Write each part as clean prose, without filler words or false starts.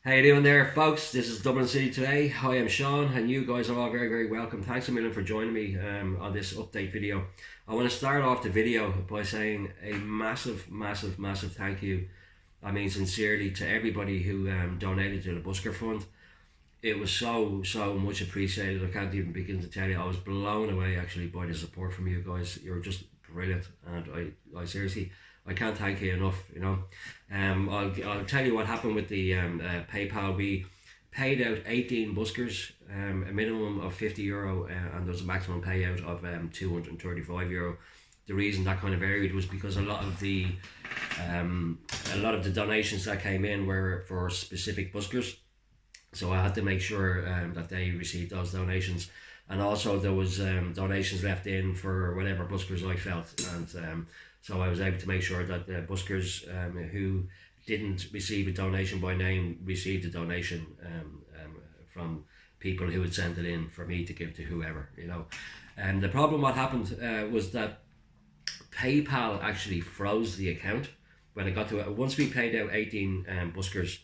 How you doing there, folks? This is Dublin City today. Hi, I'm Sean, and you guys are all very, very welcome. Thanks a million for joining me on this update video. I want to start off the video by saying a massive, massive, massive thank you. I mean, sincerely, to everybody who donated to the Busker Fund. It was so, so much appreciated. I can't even begin to tell you. I was blown away actually by the support from you guys. You're just brilliant, and I seriously, I can't thank you enough. I'll tell you what happened with the PayPal. We paid out 18 buskers, a minimum of €50, and there was a maximum payout of €235. The reason that kind of varied was because a lot of the donations that came in were for specific buskers. So I had to make sure that they received those donations, and also there was donations left in for whatever buskers I felt, and so I was able to make sure that the buskers who didn't receive a donation by name received a donation from people who had sent it in for me to give to whoever. And the problem what happened was that PayPal actually froze the account when it got to it. Once we paid out 18 buskers,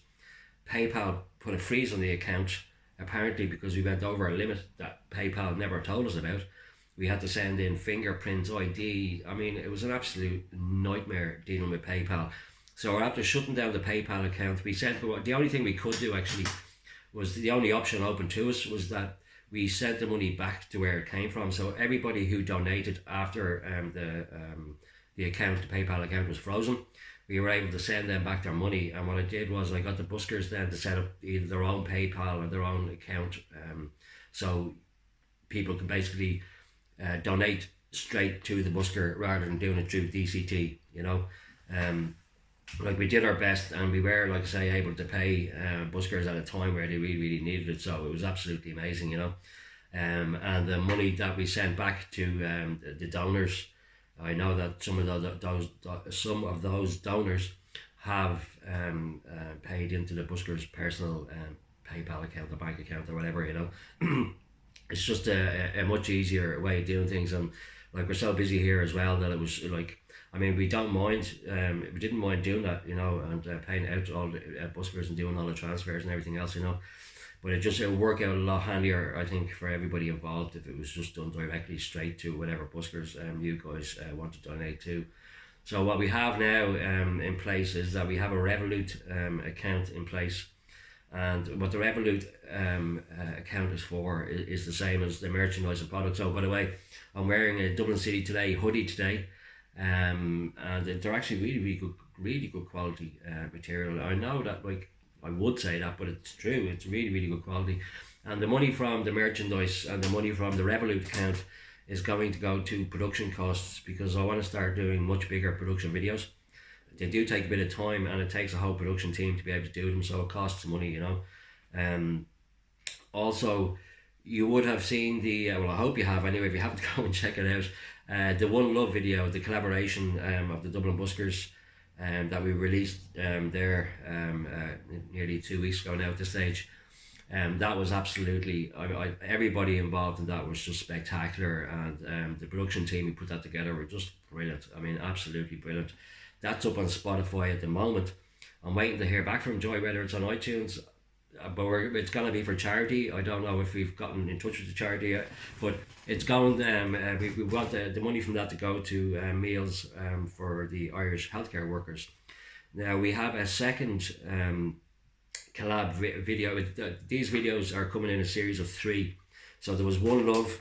PayPal put a freeze on the account, apparently because we went over a limit that PayPal never told us about. We had to send in fingerprint ID. I mean, it was an absolute nightmare dealing with PayPal. So after shutting down the PayPal account, the only thing we could do actually was, the only option open to us was that we sent the money back to where it came from. So everybody who donated after the account, the PayPal account, was frozen, we were able to send them back their money. And what I did was I got the buskers then to set up either their own PayPal or their own account, so people can basically donate straight to the busker rather than doing it through DCT. Like, we did our best, and we were, like I say, able to pay buskers at a time where they really, really needed it. So it was absolutely amazing. And the money that we sent back to the donors, I know that some of those donors have paid into the busker's personal PayPal account or bank account or whatever. It's just a much easier way of doing things, and like, we're so busy here as well that it was like, I mean, we didn't mind doing that, and paying out all the buskers and doing all the transfers and everything else, but it would work out a lot handier, I think, for everybody involved if it was just done directly straight to whatever buskers you guys want to donate to. So what we have now in place is that we have a Revolut account in place, and what the Revolut account is for is the same as the merchandise and products. So, by the way, I'm wearing a Dublin City Today hoodie today, and they're actually really good quality material. I know that, like, I would say that, but it's true. It's really, really good quality. And the money from the merchandise and the money from the Revolut account is going to go to production costs, because I want to start doing much bigger production videos. They do take a bit of time, and it takes a whole production team to be able to do them, so it costs money. Also, you would have seen well, I hope you have anyway. If you haven't, go and check it out. The One Love video, the collaboration of the Dublin Buskers, that we released there nearly 2 weeks ago now at this stage. That was absolutely, everybody involved in that was just spectacular, and the production team who put that together were just brilliant. I mean, absolutely brilliant. That's up on Spotify at the moment. I'm waiting to hear back from Joy whether it's on iTunes, but it's going to be for charity. I don't know if we've gotten in touch with the charity yet, but it's going. We want the money from that to go to meals for the Irish healthcare workers. Now we have a second collab video. These videos are coming in a series of 3. So there was One Love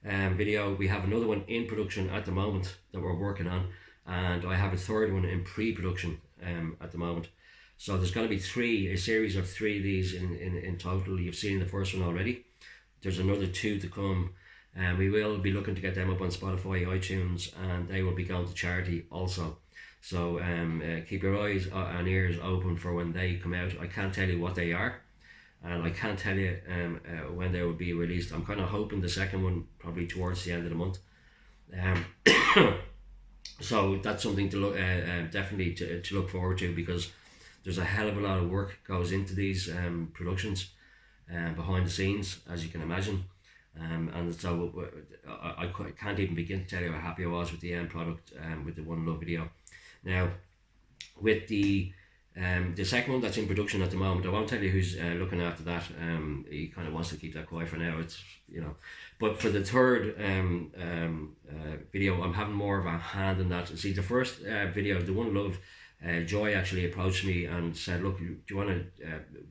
video. We have another one in production at the moment that we're working on, and I have a third one in pre-production at the moment. So there's going to be a series of 3 of these in total. You've seen the first one already. There's another 2 to come, and we will be looking to get them up on Spotify, iTunes, and they will be going to charity also. So keep your eyes and ears open for when they come out. I can't tell you what they are, and I can't tell you when they will be released. I'm kind of hoping the second one probably towards the end of the month. So that's something to look definitely to look forward to, because there's a hell of a lot of work goes into these productions behind the scenes, as you can imagine. And so I can't even begin to tell you how happy I was with the end product with the One Love video. Now, with the The second one that's in production at the moment, I won't tell you who's looking after that. He kind of wants to keep that quiet for now. It's, you know, but for the third video, I'm having more of a hand in that. See, the first video, the one love, Joy actually approached me and said, look, do you want to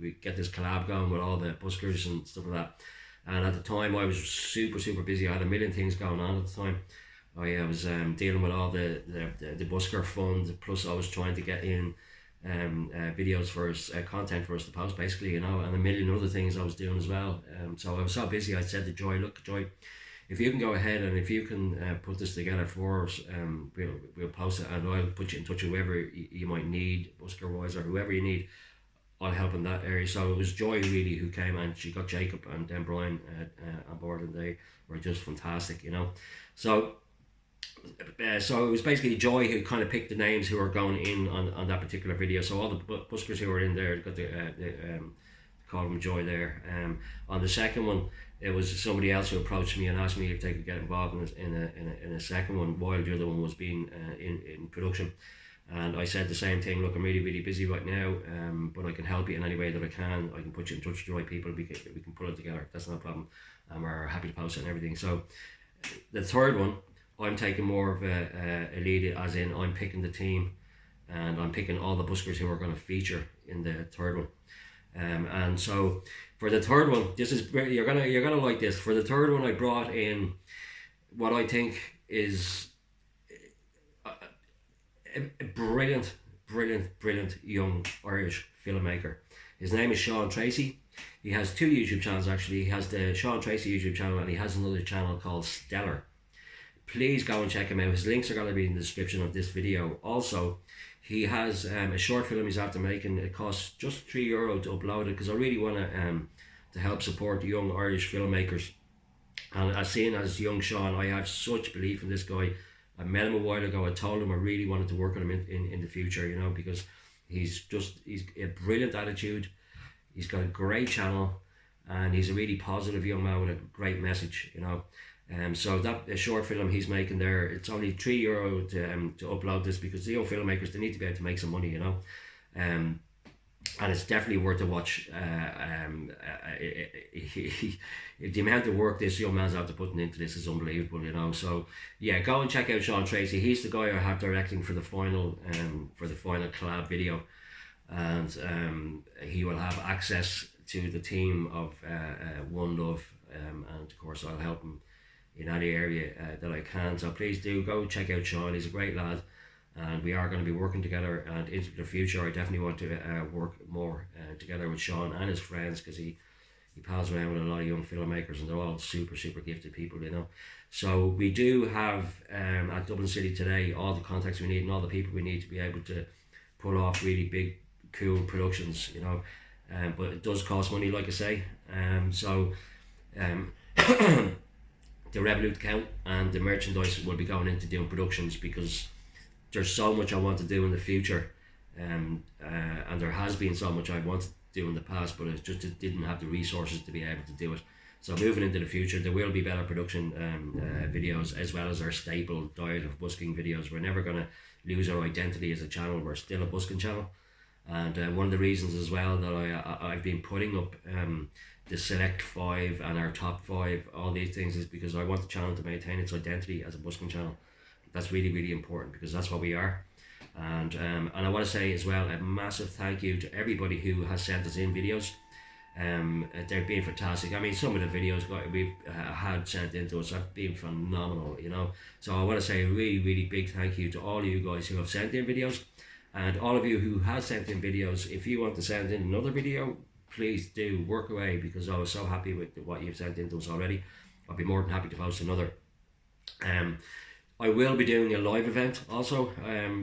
we get this collab going with all the buskers and stuff like that? And at the time, I was super busy. I had a million things going on at the time. I was dealing with all the Busker fund, plus I was trying to get in videos for us, content for us to post, basically, you know, and a million other things I was doing as well. So I was so busy. I said to Joy, look, Joy, if you can go ahead and if you can put this together for us, we'll post it, and I'll put you in touch with whoever you might need, Busker wise or whoever you need. I'll help in that area. So it was Joy really who came, and she got Jacob and then Brian on board, and they were just fantastic, you know. So so it was basically Joy who kind of picked the names who were going in on that particular video. So all the buskers who were in there got the call them Joy there. On the second one, it was somebody else who approached me and asked me if they could get involved in a second one while the other one was being in production. And I said the same thing, look, I'm really busy right now, but I can help you in any way that I can. I can put you in touch with the right people, we can pull it together, that's no problem. And we're happy to post it and everything. So the third one, I'm taking more of a lead, as in I'm picking the team, and I'm picking all the buskers who are going to feature in the third one. And so for the third one, this is you're gonna like this. For the third one, I brought in what I think is a brilliant young Irish filmmaker. His name is Sean Tracy. He has two YouTube channels actually. He has the Sean Tracy YouTube channel, and he has another channel called Stellar. Please go and check him out. His links are going to be in the description of this video. Also, he has a short film he's after making. It costs just €3 to upload it, because I really want to help support the young Irish filmmakers. And as seeing as young Sean, I have such belief in this guy. I met him a while ago. I told him I really wanted to work with him in the future, you know, because he's a brilliant attitude. He's got a great channel, and he's a really positive young man with a great message, you know. So that short film he's making there, it's only €3 to upload this, because the young filmmakers, they need to be able to make some money, you know. And it's definitely worth a watch. The amount of work this young man's after putting into this is unbelievable, you know. So yeah, go and check out Sean Tracy. He's the guy I have directing for the final collab video, and he will have access to the team of One Love, and of course I'll help him in any area that I can. So please do go check out Sean. He's a great lad, and we are going to be working together, and into the future I definitely want to work more together with Sean and his friends, because he pals around with a lot of young filmmakers, and they're all super gifted people, you know. So we do have at Dublin City today all the contacts we need and all the people we need to be able to pull off really big cool productions, you know. But it does cost money, like I say. The Revolut account and the merchandise will be going into doing productions, because there's so much I want to do in the future, and there has been so much I wanted to do in the past, but it didn't have the resources to be able to do it. So moving into the future, there will be better production videos, as well as our staple diet of busking videos. We're never going to lose our identity as a channel. We're still a busking channel, and one of the reasons as well that I've been putting up the select 5 and our top 5, all these things, is because I want the channel to maintain its identity as a busking channel. That's really important, because that's what we are. And I want to say as well a massive thank you to everybody who has sent us in videos. They've been fantastic. I mean, some of the videos we've had sent in to us have been phenomenal, you know. So I want to say a really big thank you to all of you guys who have sent in videos, and all of you who have sent in videos. If you want to send in another video, please do work away, because I was so happy with what you've sent in to us already. I'll be more than happy to post another. I will be doing a live event also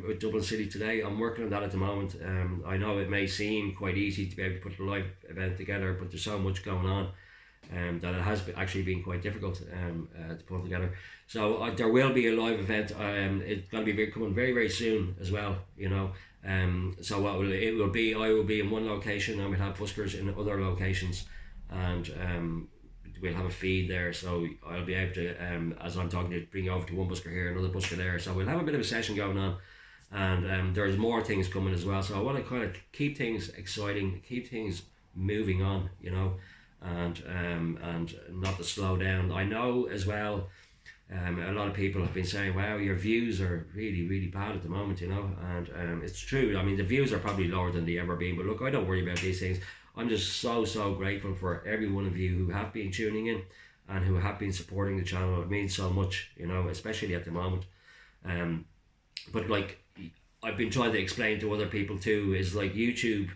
with Dublin City today. I'm working on that at the moment. I know it may seem quite easy to be able to put a live event together, but there's so much going on that it has actually been quite difficult to put together. So there will be a live event. It's going to be coming very soon as well, you know. So I will be in one location, and we'll have buskers in other locations, and we'll have a feed there, so I'll be able to, as I'm talking to, bring over to one busker here, another busker there. So we'll have a bit of a session going on, and there's more things coming as well. So I want to kind of keep things exciting, keep things moving on, you know, and not to slow down. I know as well. A lot of people have been saying, "Wow, your views are really, really bad at the moment," you know, and it's true. I mean, the views are probably lower than they ever been. But look, I don't worry about these things. I'm just so grateful for every one of you who have been tuning in and who have been supporting the channel. It means so much, you know, especially at the moment. But like I've been trying to explain to other people too, is like YouTube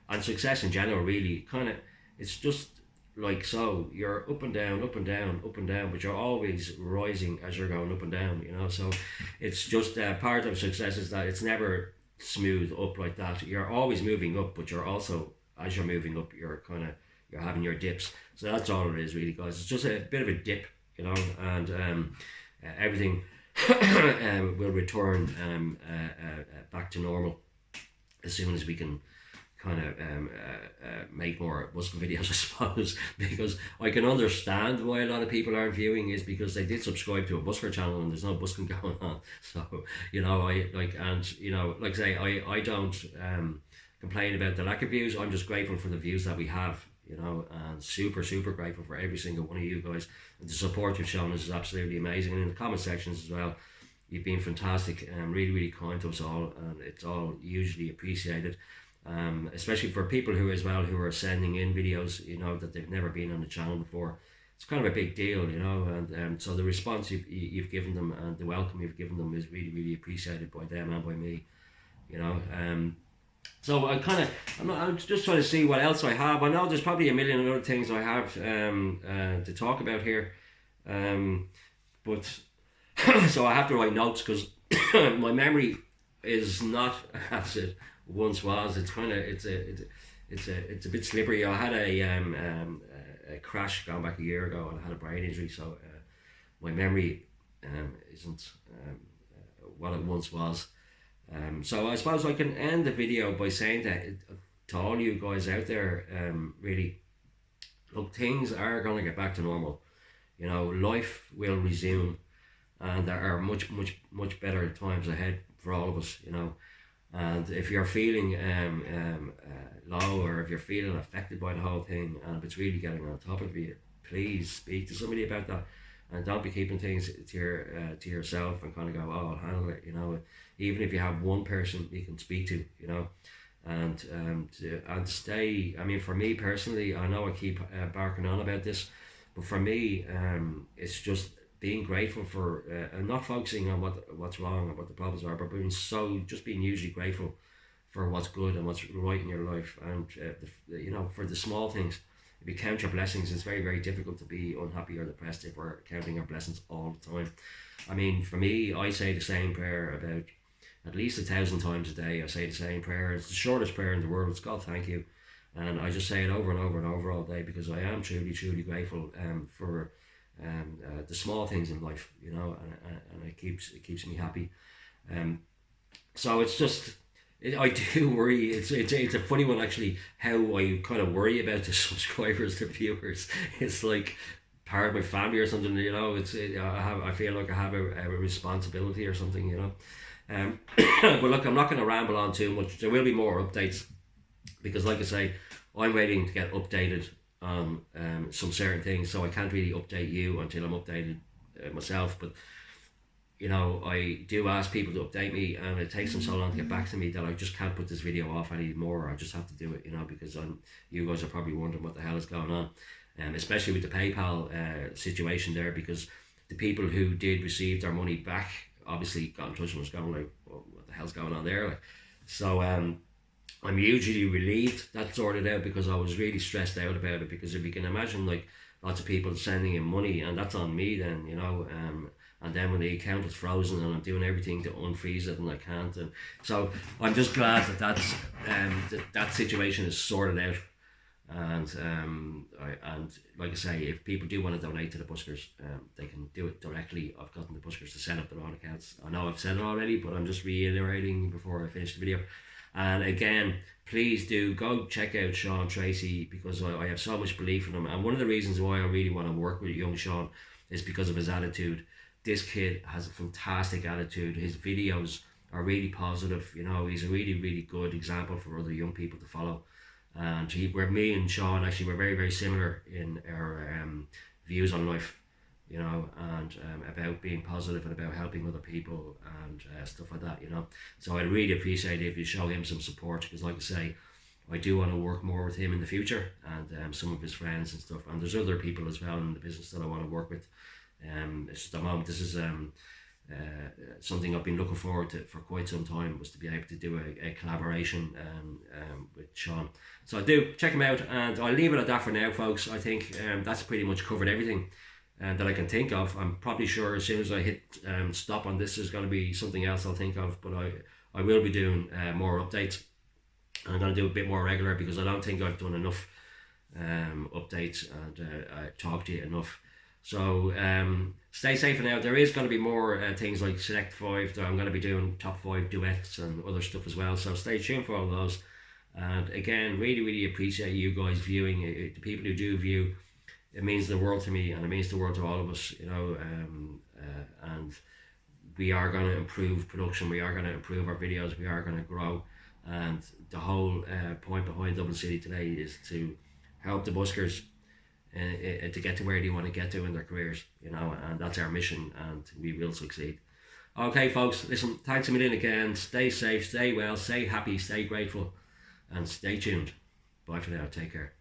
and success in general, really kind of, it's just like, so you're up and down, up and down, up and down, but you're always rising as you're going up and down, you know. So it's just part of success is that it's never smooth up like that. You're always moving up, but you're also, as you're moving up, you're having your dips. So that's all it is really, guys. It's just a bit of a dip, you know, and everything will return back to normal as soon as we can kind of make more Busking videos, I suppose, because I can understand why a lot of people aren't viewing, is because they did subscribe to a Busker channel and there's no Busking going on. So, you know, I say, I don't complain about the lack of views. I'm just grateful for the views that we have, you know, and super grateful for every single one of you guys. And the support you've shown us is absolutely amazing, and in the comment sections as well, you've been fantastic and really kind to us all, and it's all hugely appreciated. Especially for people who are sending in videos, you know, that they've never been on the channel before. It's kind of a big deal, you know, and so the response you've given them and the welcome you've given them is really appreciated by them and by me, you know. So I'm just trying to see what else I have. I know there's probably a million other things I have to talk about here, but so I have to write notes because my memory is not as it once was. It's kind of it's a bit slippery. I had a crash going back a year ago and I had a brain injury, so my memory isn't what it once was. So I suppose I can end the video by saying that to all you guys out there, really, look, things are going to get back to normal. You know, life will resume, and there are much better times ahead for all of us, you know. And if you're feeling low, or if you're feeling affected by the whole thing, and if it's really getting on top of you, please speak to somebody about that, and don't be keeping things to yourself and kind of go, oh, I'll handle it, you know. Even if you have one person you can speak to, you know, and stay. I mean, for me personally, I know I keep barking on about this, but for me, it's just being grateful for and not focusing on what's wrong and what the problems are, but being usually grateful for what's good and what's right in your life, and you know, for the small things. If you count your blessings, it's very difficult to be unhappy or depressed if we're counting our blessings all the time. I mean, for me, I say the same prayer about at least 1,000 times a day. I say the same prayer. It's the shortest prayer in the world. It's God thank you, and I just say it over and over and over all day, because I am truly grateful for the small things in life, you know, and it keeps me happy. So it's just, I do worry. It's a funny one actually, how I kind of worry about the subscribers, the viewers. It's like part of my family or something, you know. I feel like I have a responsibility or something, you know. But look, I'm not going to ramble on too much. There will be more updates, because like I say, I'm waiting to get updated on some certain things, so I can't really update you until I'm updated myself. But you know, I do ask people to update me, and it takes them so long to get back to me that I just can't put this video off anymore. I just have to do it, you know, because you guys are probably wondering what the hell is going on, especially with the PayPal situation there, because the people who did receive their money back obviously got in touch and was going like, well, what the hell's going on there? Like, so I'm hugely relieved that's sorted out, because I was really stressed out about it, because if you can imagine, like, lots of people sending in money, and that's on me then, you know, and then when the account is frozen and I'm doing everything to unfreeze it and I can't, and so I'm just glad that situation is sorted out. And like I say, if people do want to donate to the Buskers, they can do it directly. I've gotten the Buskers to set up their own accounts. I know I've said it already, but I'm just reiterating before I finish the video. And again, please do go check out Sean Tracy, because I have so much belief in him, and one of the reasons why I really want to work with young Sean is because of his attitude. This kid has a fantastic attitude. His videos are really positive. You know, he's a really, really good example for other young people to follow. And where me and Sean actually were very, very similar in our views on life, you know, and about being positive and about helping other people and stuff like that, you know. So I'd really appreciate it if you show him some support, because like I say, I do want to work more with him in the future, and some of his friends and stuff. And there's other people as well in the business that I want to work with. It's just, at the moment, this is something I've been looking forward to for quite some time, was to be able to do a collaboration with Sean. So I do check him out, and I'll leave it at that for now, folks. I think that's pretty much covered everything that I can think of. I'm probably sure as soon as I hit stop on this, there's going to be something else I'll think of, but I will be doing more updates. I'm going to do a bit more regular, because I don't think I've done enough updates and I talk to you enough. So stay safe for now. There is going to be more things like Select 5 that I'm going to be doing, top 5 duets and other stuff as well. So stay tuned for all of those. And again, really, really appreciate you guys viewing. The people who do view, it means the world to me, and it means the world to all of us, you know. And we are going to improve production. We are going to improve our videos. We are going to grow. And the whole point behind Dublin City today is to help the buskers to get to where they want to get to in their careers, you know, and that's our mission, and we will succeed. Okay, folks, listen, thanks a million again. Stay safe, stay well, stay happy, stay grateful, and stay tuned. Bye for now. Take care.